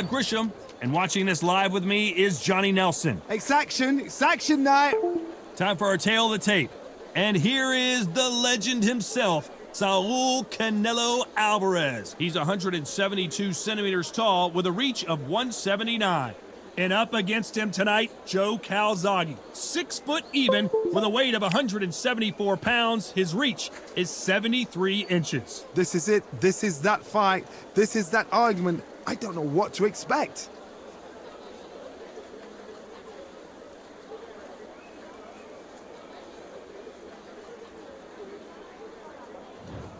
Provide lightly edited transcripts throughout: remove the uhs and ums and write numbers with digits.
Todd Grisham, and watching this live with me is Johnny Nelson. It's action night. Time for our tale of the tape. And here is the legend himself, Saul Canelo Alvarez. He's 172 centimeters tall with a reach of 179. And up against him tonight, Joe Calzaghe. 6 foot even with a weight of 174 pounds. His reach is 73 inches. This is it. This is that fight. This is that argument. I don't know what to expect.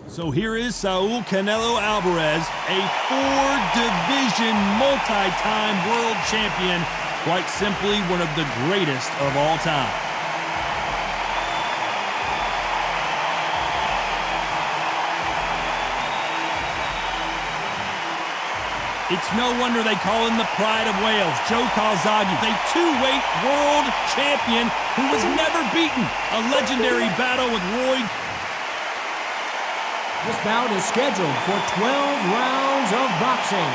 So here is Saul Canelo Alvarez, a 4-division multi-time world champion, quite simply one of the greatest of all time. It's no wonder they call him the Pride of Wales, Joe Calzaghe, a 2-weight world champion who was never beaten. A legendary battle with Roy. This bout is scheduled for 12 rounds of boxing.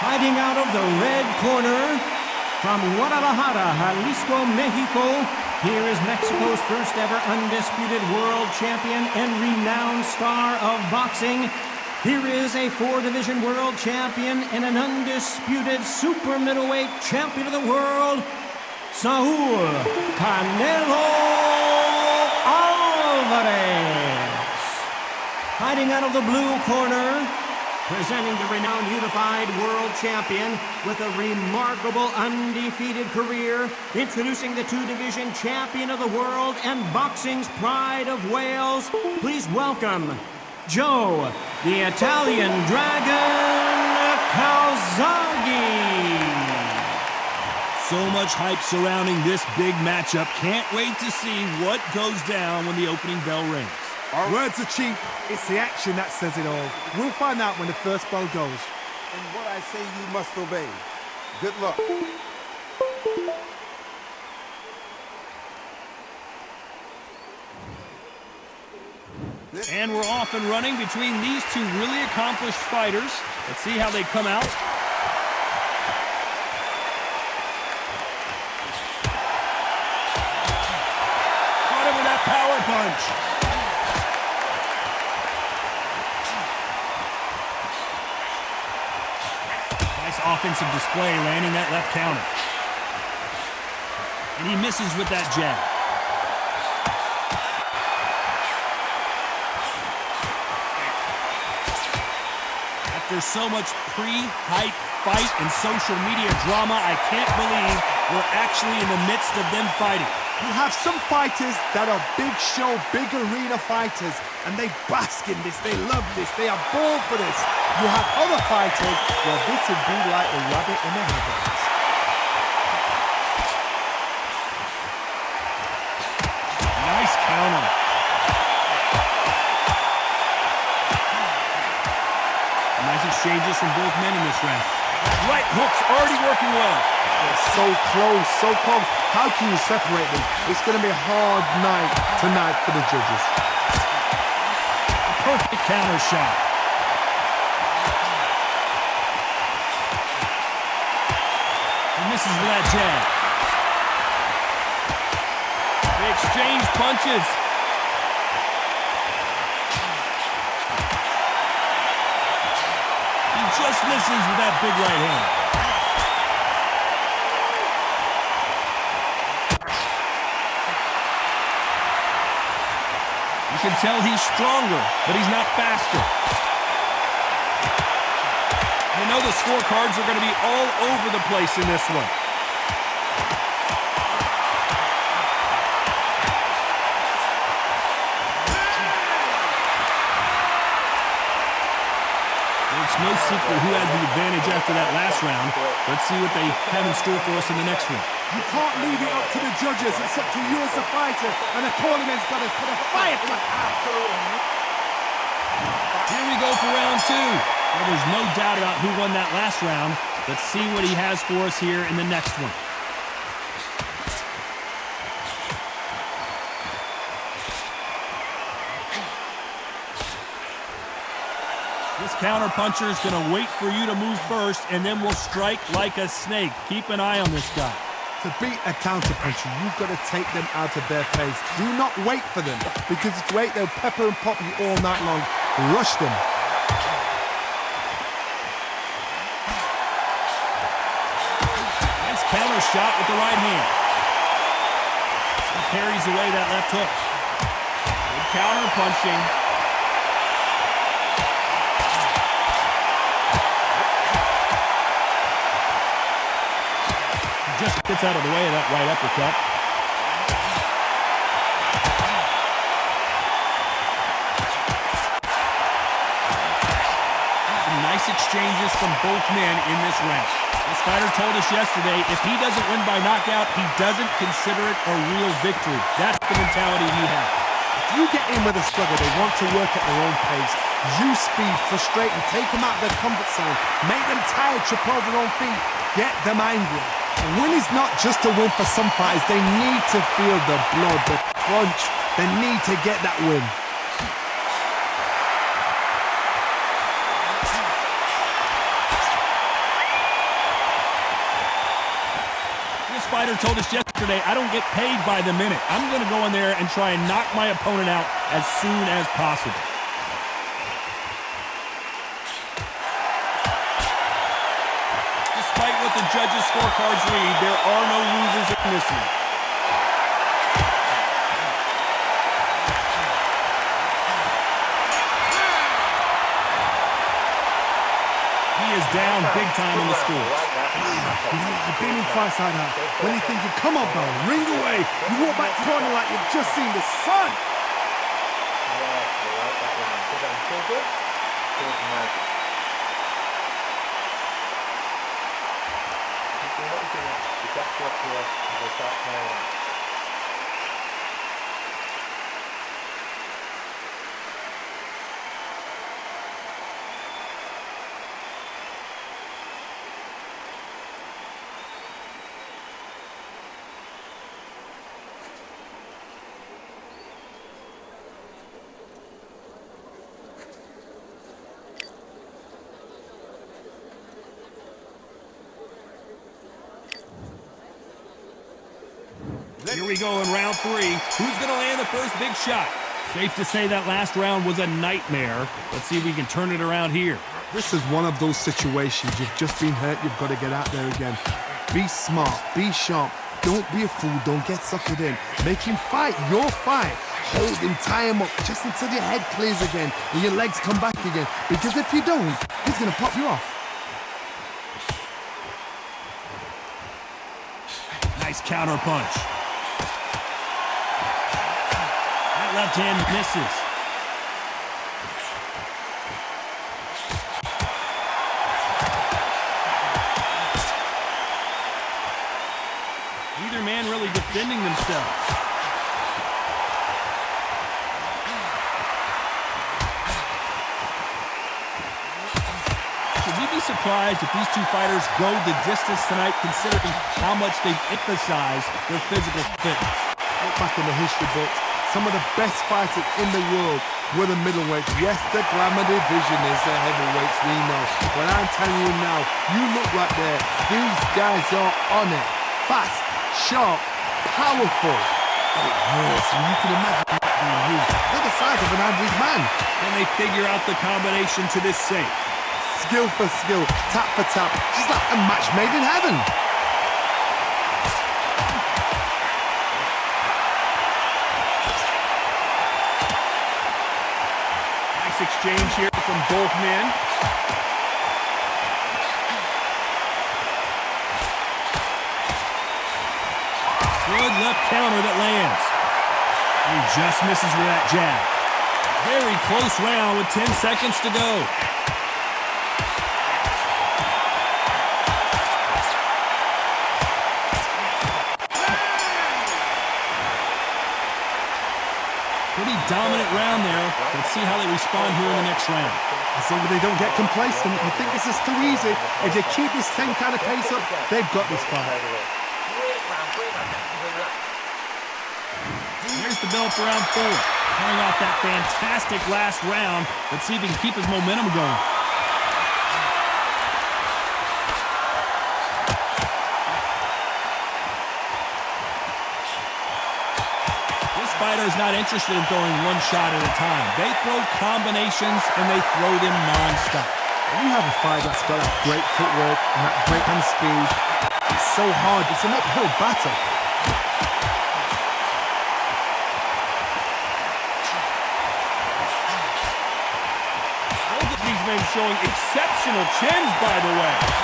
Fighting out of the red corner, from Guadalajara, Jalisco, Mexico, here is Mexico's first ever undisputed world champion and renowned star of boxing. Here is a 4-division world champion and an undisputed super middleweight champion of the world, Saul Canelo Alvarez. Fighting out of the blue corner, presenting the renowned unified world champion with a remarkable undefeated career, introducing the 2-division champion of the world and boxing's Pride of Wales. Please welcome Joe, the Italian Dragon Calzaghe. So much hype surrounding this big matchup. Can't wait to see what goes down when the opening bell rings. Our words are cheap. It's the action that says it all. We'll find out when the first bell goes. And what I say you must obey. Good luck. And we're off and running between these two really accomplished fighters. Let's see how they come out. Caught him with that power punch. Offensive display, landing that left counter. And he misses with that jab. After so much pre-hype fight and social media drama, I can't believe we're actually in the midst of them fighting. You have some fighters that are big show, big arena fighters, and they bask in this, they love this, they are born for this. You have other fighters, well, this would be like a rabbit in the headlights. Nice counter. Nice exchanges from both men in this round. Right hook's already working well. They're so close, so close. How can you separate them? It's going to be a hard night tonight for the judges. Perfect counter shot. He misses with that jab. They exchange punches. He just misses with that big right hand. You can tell he's stronger, but he's not faster. You know the scorecards are going to be all over the place in this one. It's no secret who has the advantage after that last round. Let's see what they have in store for us in the next one. You can't leave it up to the judges. It's up to you as a fighter, and the tournament's got to put a fight. Here we go for round 2. Well, there's no doubt about who won that last round. Let's see what he has for us here in the next one. counterpuncher is going to wait for you to move first, and then will strike like a snake. Keep an eye on this guy. To beat a counterpuncher, you've got to take them out of their pace. Do not wait for them, because if you wait, they'll pepper and pop you all night long. Rush them. Nice counter shot with the right hand. He carries away that left hook. Good counter punching. Just gets out of the way of that right uppercut. Some nice exchanges from both men in this round. This fighter told us yesterday, if he doesn't win by knockout, he doesn't consider it a real victory. That's the mentality he has. If you get in with a struggle, they want to work at their own pace. Use speed, frustrate them, take them out of their comfort zone, make them tired, trip over their own feet, get them angry. A win is not just a win for some fighters. They need to feel the blood, the crunch. They need to get that win. This fighter told us yesterday, I don't get paid by the minute. I'm going to go in there and try and knock my opponent out as soon as possible. Despite what the judges' scorecards read, there are no losers in this one. He is down big time on the scores. You know, I've been in fights like that. When you're thinking, come on, bro, ring away. You walk back to the corner like you've just seen the sun. Here we go in round three. Who's going to land the first big shot? Safe to say that last round was a nightmare. Let's see if we can turn it around here. This is one of those situations. You've just been hurt. You've got to get out there again. Be smart. Be sharp. Don't be a fool. Don't get suckered in. Make him fight your fight. Hold him, tie him up, just until your head clears again and your legs come back again. Because if you don't, he's going to pop you off. Nice counter punch. That left hand misses. Neither man really defending themselves. Should we be surprised if these two fighters go the distance tonight, considering how much they've emphasized their physical fitness? Look back in the history books. Some of the best fighters in the world were the middleweights. Yes, the glamour division is the heavyweights, we know. But I'm telling you now, you look right there. These guys are on it. Fast, sharp, powerful. But it hurts, and you can imagine that being used. They're the size of an average man. Can they figure out the combination to this safe? Skill for skill, tap for tap, just like a match made in heaven. Nice exchange here from both men. Good left counter that lands. He just misses with that jab. Very close round with 10 seconds to go. Pretty dominant round there. Let's see how they respond here in the next round. As long as they don't get complacent, I think this is too easy. If they keep this same kind of pace up, they've got this fight. Here's the bell for round four. Coming off that fantastic last round. Let's see if he can keep his momentum going. fighter is not interested in throwing one shot at a time. They throw combinations, and they throw them non-stop. When you have a fighter that's got that great footwork and that great hand speed, it's so hard. It's an uphill battle. Both of these men showing exceptional chins, by the way.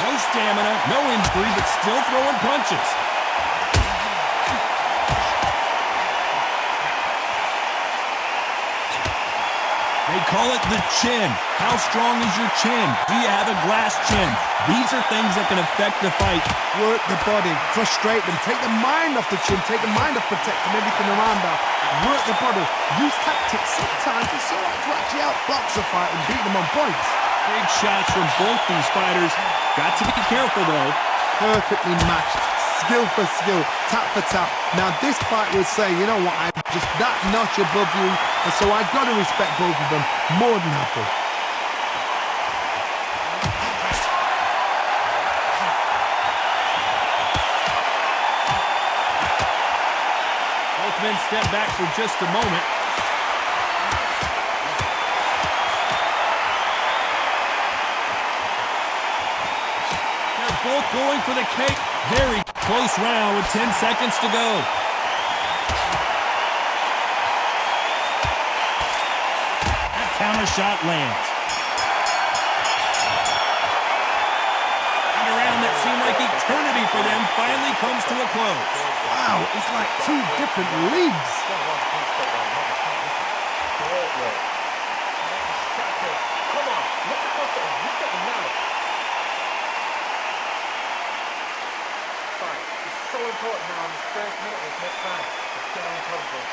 No stamina, no injury, but still throwing punches. They call it the chin. How strong is your chin? Do you have a glass chin? These are things that can affect the fight. Work the body, frustrate them, take the mind off the chin, take the mind off protecting everything around that. Work the body, use tactics sometimes to actually outbox a fight and beat them on points. Big shots from both these fighters. Got to be careful, though. Perfectly matched, skill for skill, tap for tap. Now this fight will say, you know what, I'm just that notch above you, and so I've got to respect both of them more than happy. Both men step back for just a moment. They're both going for the cake. Very close round with 10 seconds to go. That counter shot lands. And a round that seemed like eternity for them finally comes to a close. Wow, it's like two different leagues. So important now in this first minute of this next round. It's so important.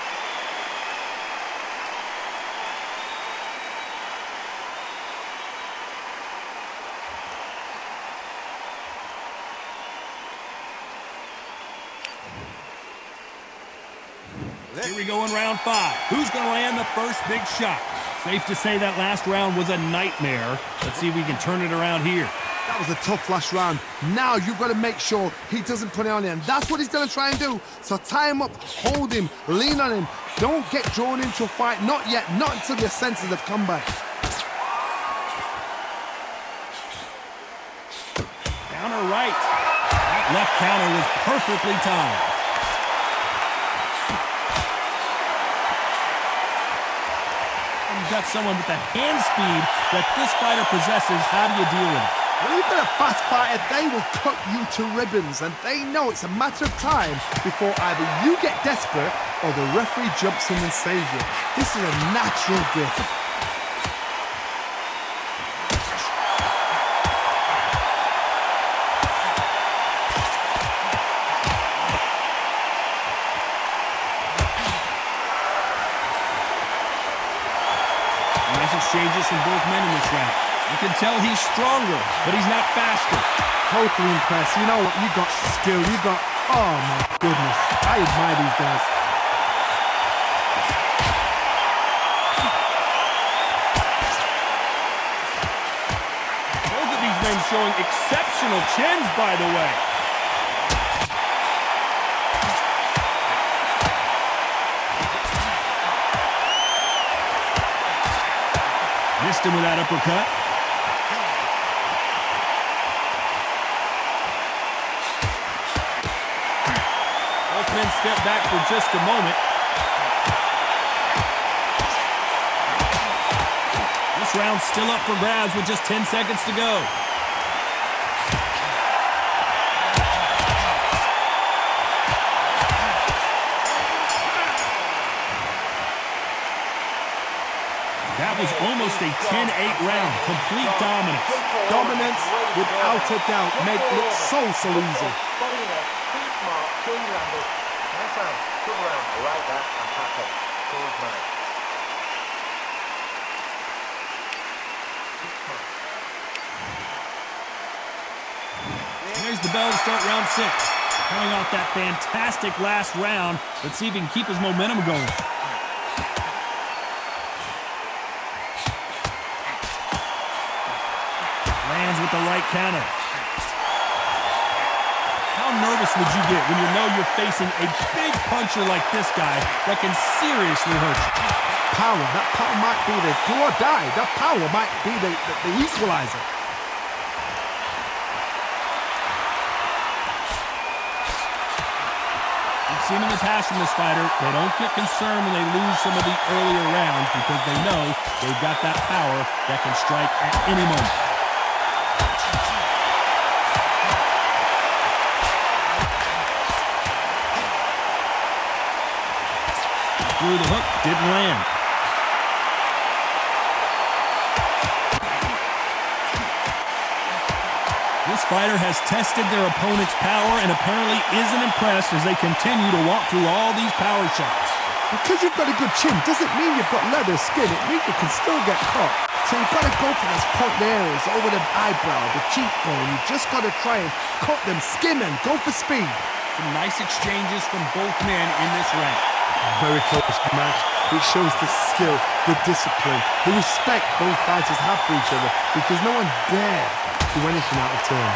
Here we go in round 5. Who's going to land the first big shot? Safe to say that last round was a nightmare. Let's see if we can turn it around here. That was a tough last round. Now you've got to make sure he doesn't put it on him. That's what he's going to try and do. So tie him up, hold him, lean on him. Don't get drawn into a fight. Not yet. Not until your senses have come back. Counter right. That left counter was perfectly timed. You've got someone with the hand speed that this fighter possesses. How do you deal with it? When you've got a fast fighter, they will cut you to ribbons, and they know it's a matter of time before either you get desperate or the referee jumps in and saves you. This is a natural gift. Nice exchanges from both men in this round. You can tell he's stronger, but he's not faster. Totally impressed. You know what? You got skill. You got... Oh, my goodness. I admire these guys. Both of these men showing exceptional chins, by the way. Missed him with that uppercut. Both men step back for just a moment. This round's still up for grabs with just 10 seconds to go. That was almost a 10-8 round. Complete dominance. Dominance, without a doubt, made it look so easy. Body in there, too smart, kill your ambush. Nice round, good round. I like that, and pack up. Good man. There's the bell to start round 6. Coming off that fantastic last round, let's see if he can keep his momentum going. Lands with the right counter. How nervous would you get when you know you're facing a big puncher like this guy that can seriously hurt you? Power, that power might be the do or die. That power might be the equalizer. We've seen in the past from this fighter, they don't get concerned when they lose some of the earlier rounds because they know they've got that power that can strike at any moment. Through the hook, didn't land. This fighter has tested their opponent's power and apparently isn't impressed as they continue to walk through all these power shots. Because you've got a good chin doesn't mean you've got leather skin. It means you can still get caught. So you've got to go for those point areas over the eyebrow, the cheekbone. You've just got to try and cut them, skim them, go for speed. Some nice exchanges from both men in this round. Very close match. It shows the skill, the discipline, the respect both fighters have for each other because no one dare do anything out of turn.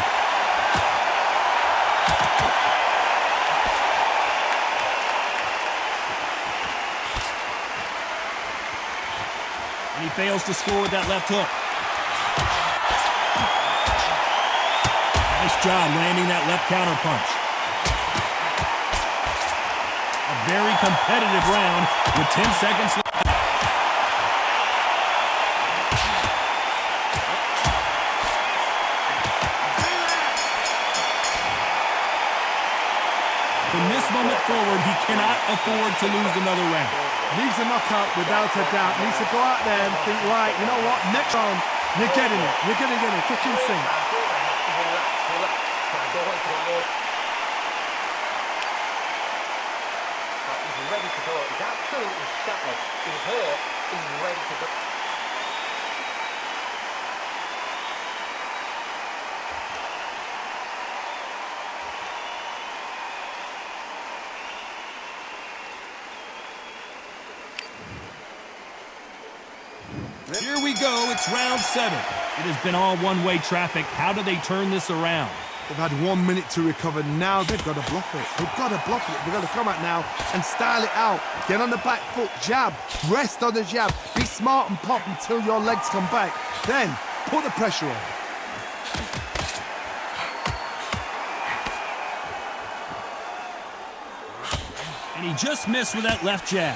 And he fails to score with that left hook. Nice job landing that left counter punch. A very competitive round with 10 seconds left. From this moment forward, he cannot afford to lose another round. Needs a knockout without a doubt. Needs to go out there and think, right, you know what, next round, you're getting it. You're going to get it. Kitchen sink. He's ready to go. He's absolutely shattered. He's hurt. He's ready to go. Here we go. It's round 7. It has been all one-way traffic. How do they turn this around? They've had 1 minute to recover. Now they've got to bluff it. They've got to bluff it. They've got to come out now and style it out. Get on the back foot, jab, rest on the jab. Be smart and pop until your legs come back. Then put the pressure on. And he just missed with that left jab.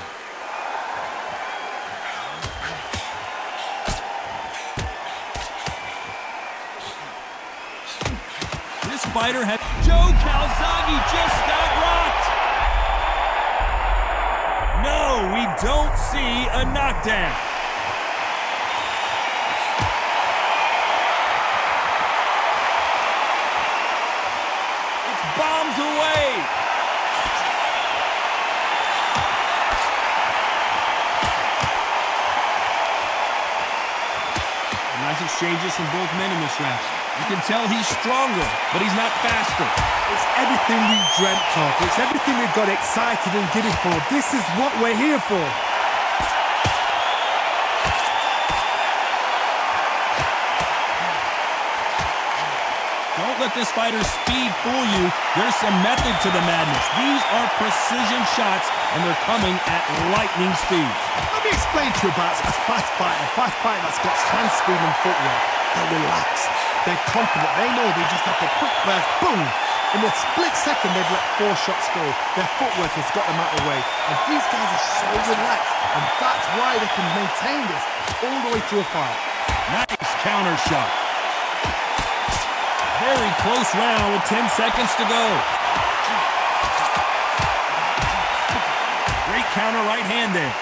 This fighter had Joe Calzaghe just got rocked. No, we don't see a knockdown. It's bombs away. Nice exchanges from both men in this round. You can tell he's stronger, but he's not faster. It's everything we dreamt of. It's everything we got excited and giddy for. This is what we're here for. Don't let this fighter's speed fool you. There's some method to the madness. These are precision shots, and they're coming at lightning speed. Let me explain to you about a fast fighter that's got hand speed and footwork. They're relaxed. They're confident. They know they just have to quick burst, boom. In a split second, they've let 4 shots go. Their footwork has got them out of the way. And these guys are so relaxed. And that's why they can maintain this all the way through a fight. Nice counter shot. Very close round with 10 seconds to go. Great counter right hand there.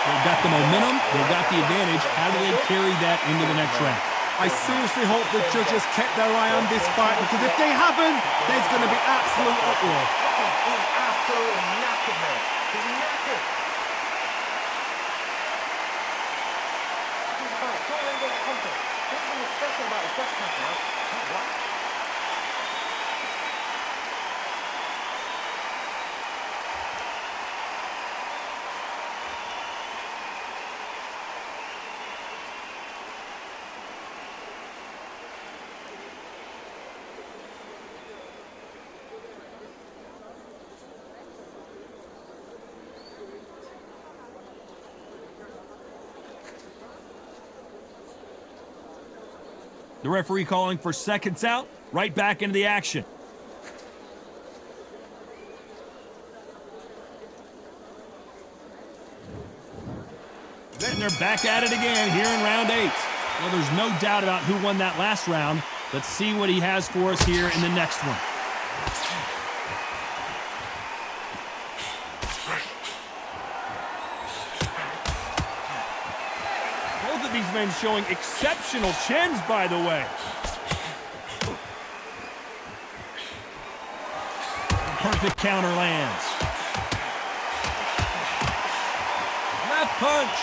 They've got the momentum, they've got the advantage. How do they carry that into the next round? I seriously hope the judges kept their eye on this fight because if they haven't, there's going to be absolute uproar. He's absolutely knackered, man. He's knackered. Don't let him get confident. There's something special about his breast pump now. What? The referee calling for seconds out, right back into the action. And they're back at it again here in round 8. Well, there's no doubt about who won that last round. Let's see what he has for us here in the next one. Both of these men showing exceptional chins, by the way. Perfect counter lands. Left punch.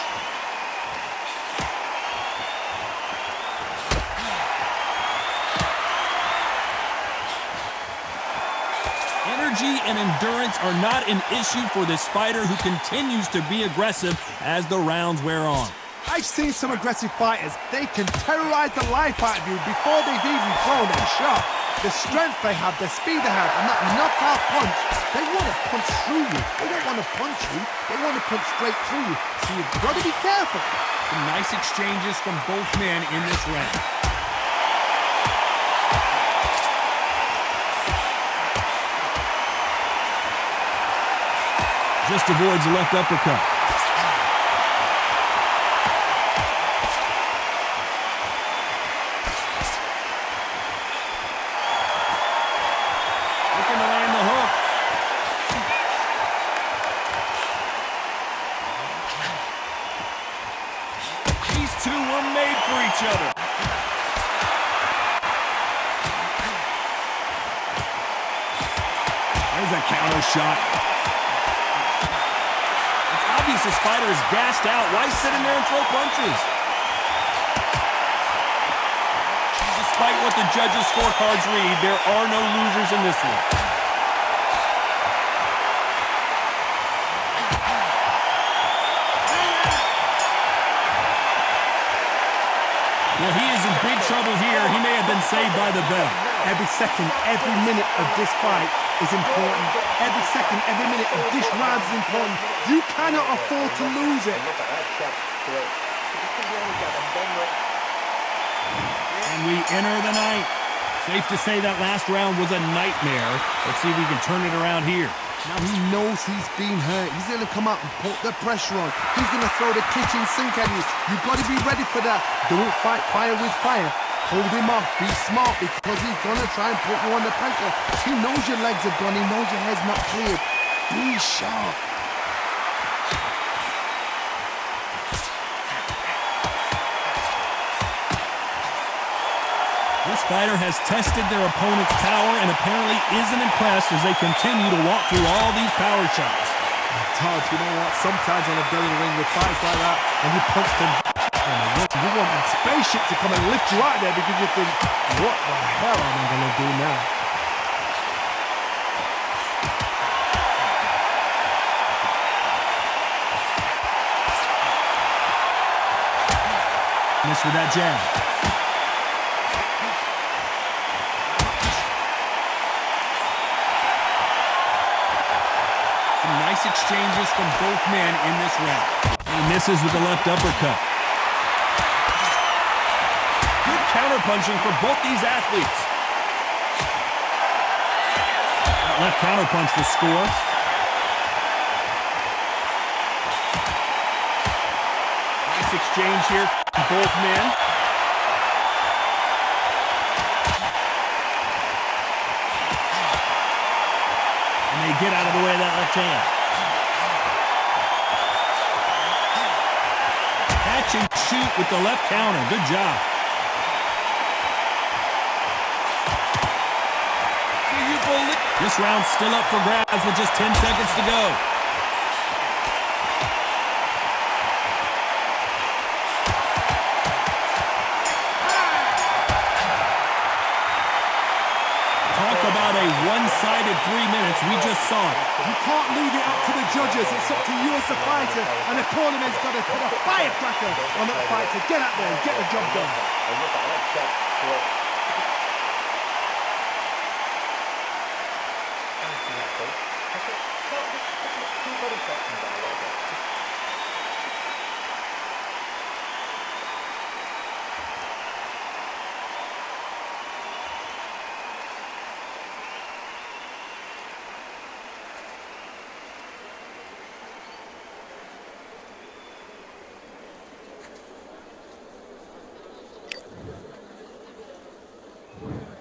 Energy and endurance are not an issue for this fighter who continues to be aggressive as the rounds wear on. I've seen some aggressive fighters. They can terrorize the life out of you before they've even thrown a shot. The strength they have, the speed they have, and that knockout punch, they want to punch through you. They don't want to punch you. They want to punch straight through you. So you've got to be careful. Some nice exchanges from both men in this round. Just avoids the left uppercut. Looking to land the hook. These two were made for each other. There's a counter shot. Obvious this fighter is gassed out. Why sit in there and throw punches? Despite what the judges' scorecards read, there are no losers in this one. Well, he is in big trouble here. He may have been saved by the bell. Every second, every minute of this fight is important. Every second, every minute of this round is important. You cannot afford to lose it. And we enter the ninth. Safe to say that last round was a nightmare. Let's see if we can turn it around here. Now he knows he's been hurt. He's going to come out and put the pressure on. He's going to throw the kitchen sink at you. You've got to be ready for that. Don't fight fire with fire. Hold him off. Be smart because he's going to try and put you under pressure. He knows your legs are gone. He knows your head's not cleared. Be sharp. This fighter has tested their opponent's power and apparently isn't impressed as they continue to walk through all these power shots. Todd, you know what? Sometimes on a go in the ring with fights like that, and you punch them, you want a spaceship to come and lift you out there because you think, what the hell am I going to do now? Miss with that jab. Some nice exchanges from both men in this round. He misses with the left uppercut. Good counterpunching for both these athletes. That left counterpunch will score. Nice exchange here from both men. And they get out of the way of that left hand. Catch and shoot with the left counter. Good job. Do you believe this round's still up for grabs with just 10 seconds to go? About a one-sided 3 minutes. We just saw it. You can't leave it up to the judges. It's up to you as the fighter, and the cornerman's got to put a firecracker on that fight to get out there and get the job done.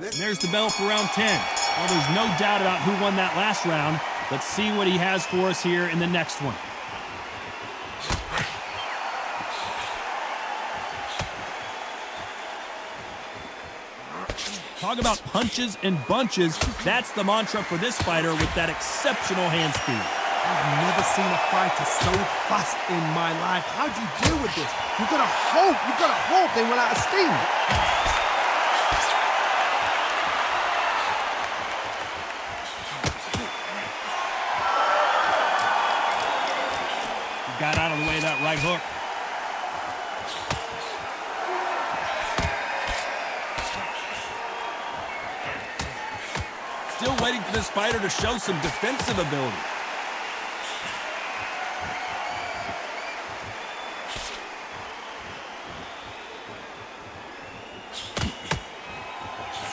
And there's the bell for round 10. Well, there's no doubt about who won that last round. Let's see what he has for us here in the next one. Talk about punches and bunches. That's the mantra for this fighter with that exceptional hand speed. I've never seen a fighter so fast in my life. How do you deal with this? You've got to hope they run out of steam. Got out of the way of that right hook. Still waiting for this fighter to show some defensive ability.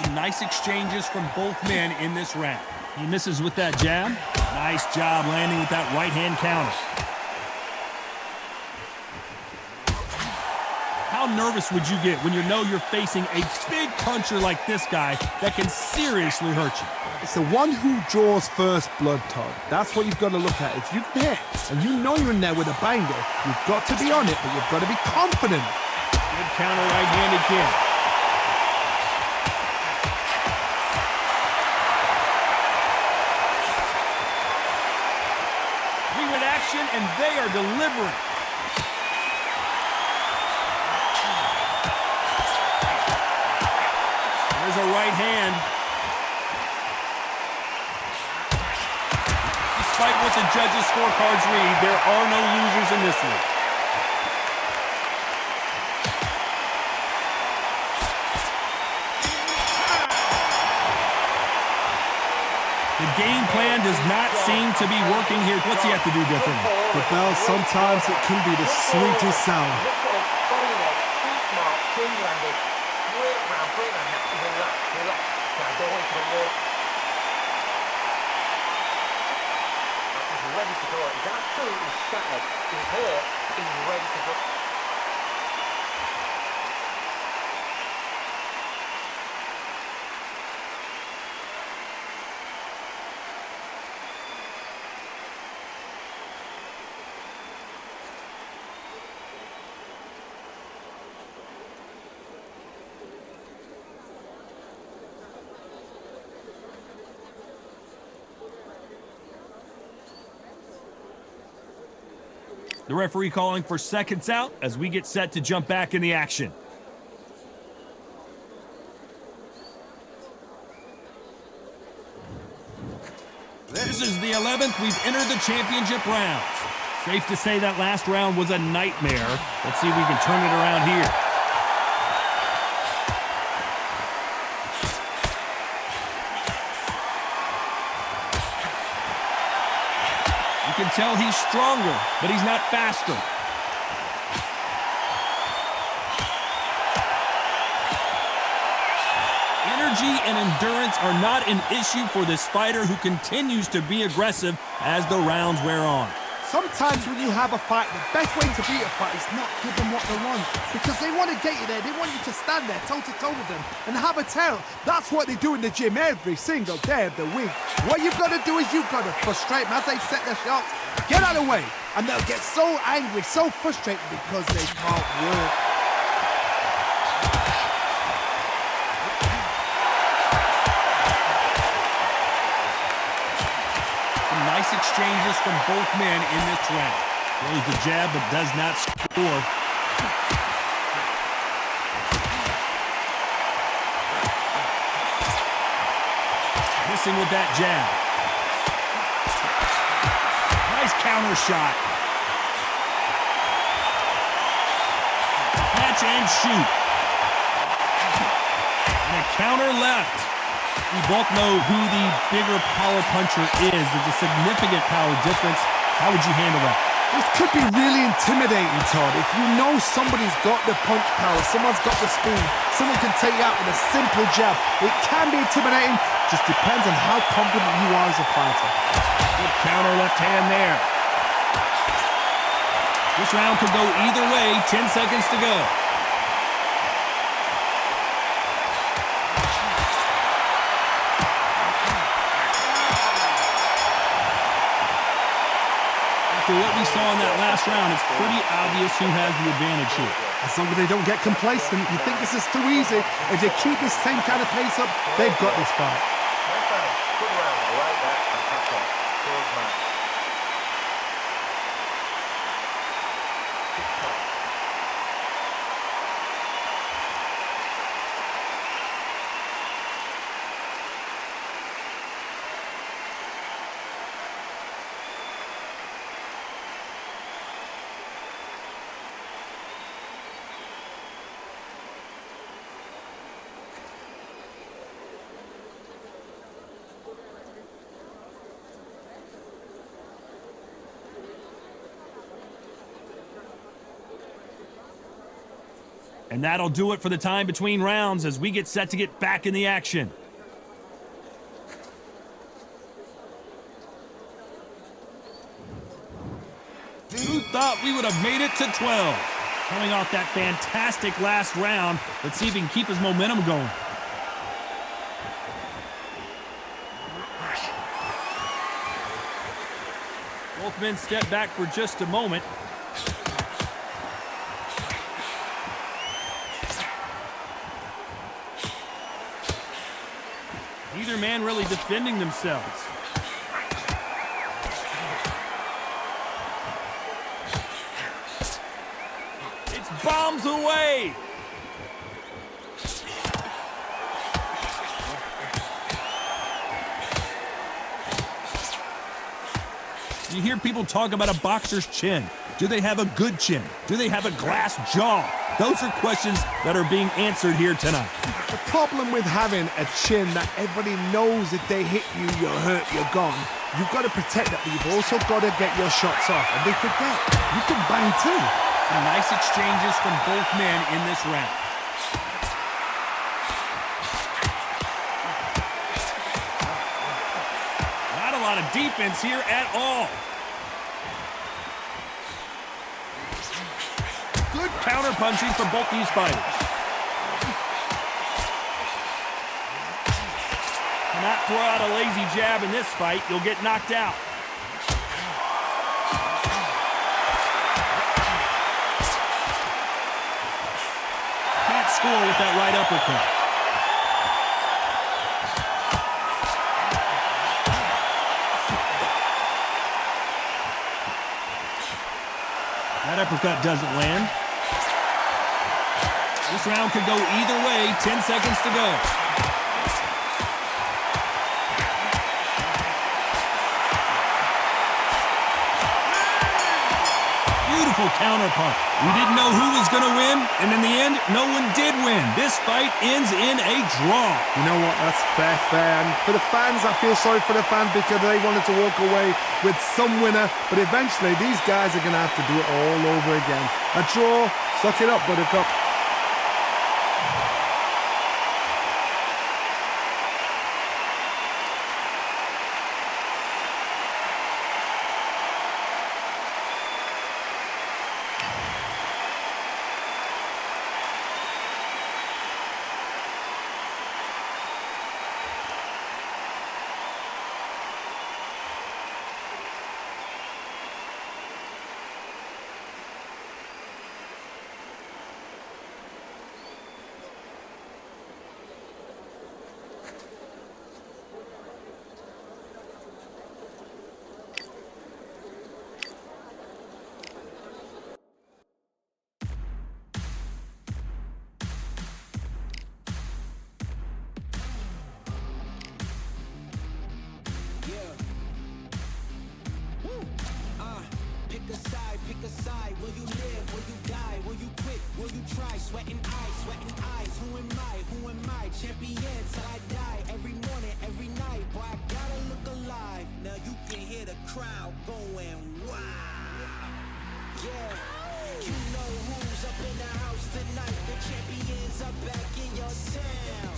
Some nice exchanges from both men in this round. He misses with that jab. Nice job landing with that right hand counter. How nervous would you get when you know you're facing a big puncher like this guy that can seriously hurt you? It's the one who draws first blood, Todd. That's what you've got to look at. If you can hit and you know you're in there with a banger, you've got to be on it, but you've got to be confident. Good counter right-handed kick. With action, and they are delivering. There's a right hand. Despite what the judges' scorecards read, there are no losers in this one. The game plan does not seem to be working here. What's he have to do differently? The bell, sometimes it can be the sweetest sound. Ready to go. He's absolutely shattered. He's hurt. He's ready to go. The referee calling for seconds out as we get set to jump back in the action. This is the 11th. We've entered the championship rounds. Safe to say that last round was a nightmare. Let's see if we can turn it around here. You can tell he's stronger, but he's not faster. Energy and endurance are not an issue for this fighter who continues to be aggressive as the rounds wear on. Sometimes when you have a fight, the best way to beat a fight is not give them what they want. Because they want to get you there. They want you to stand there toe-to-toe with them and have a tell. That's what they do in the gym every single day of the week. What you've got to do is you've got to frustrate them as they set their shots. Get out of the way. And they'll get so angry, so frustrated because they can't work. Nice exchanges from both men in this round. Throws the jab but does not score. Missing with that jab. Nice counter shot. Catch and shoot. And a counter left. We both know who the bigger power puncher is. There's a significant power difference. How would you handle that? This could be really intimidating, Todd. If you know somebody's got the punch power, someone's got the speed, someone can take you out with a simple jab. It can be intimidating. Just depends on how confident you are as a fighter. Good counter left hand there. This round could go either way. 10 seconds to go. after what we saw in that last round, it's pretty obvious who has the advantage here. As long as they don't get complacent, you think this is too easy. If they keep this same kind of pace up, they've got this fight. Nice round. Good round. I like that. And pack on. Close match. And that'll do it for the time between rounds as we get set to get back in the action. Who thought we would have made it to 12? Coming off that fantastic last round, let's see if he can keep his momentum going. Both men step back for just a moment. Neither man really defending themselves. It's bombs away. You hear people talk about a boxer's chin. Do they have a good chin? Do they have a glass jaw? Those are questions that are being answered here tonight. The problem with having a chin that everybody knows if they hit you, you're hurt, you're gone. You've got to protect that, but you've also got to get your shots off. And they forget, you can bang too. Some nice exchanges from both men in this round. Not a lot of defense here at all. Good counter-punching from both these fighters. Cannot throw out a lazy jab in this fight. You'll get knocked out. Can't score with that right uppercut. That uppercut doesn't land. This round could go either way. 10 seconds to go. Beautiful counterpunch. We didn't know who was going to win, and in the end, no one did win. This fight ends in a draw. You know what? That's fair. And for the fans, I feel sorry for the fans because they wanted to walk away with some winner, but eventually these guys are going to have to do it all over again. A draw, suck it up, Buttercup. Pick a side. Will you live? Will you die? Will you quit? Will you try? Sweating eyes. Who am I? Champion till I die. Every morning, every night. Boy, I gotta look alive. Now you can hear the crowd going wow. Yeah, you know who's up in the house tonight. The champions are back in your town.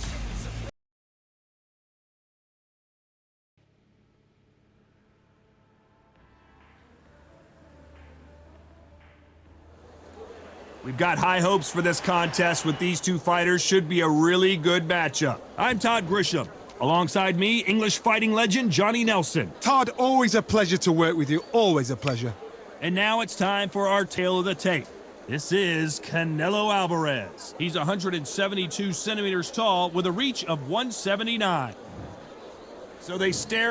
We've got high hopes for this contest with these two fighters. Should be a really good matchup. I'm Todd Grisham. Alongside me, English fighting legend Johnny Nelson. Todd, always a pleasure to work with you. Always a pleasure. And now it's time for our tail of the tape. This is Canelo Alvarez. He's 172 centimeters tall with a reach of 179. So they stare into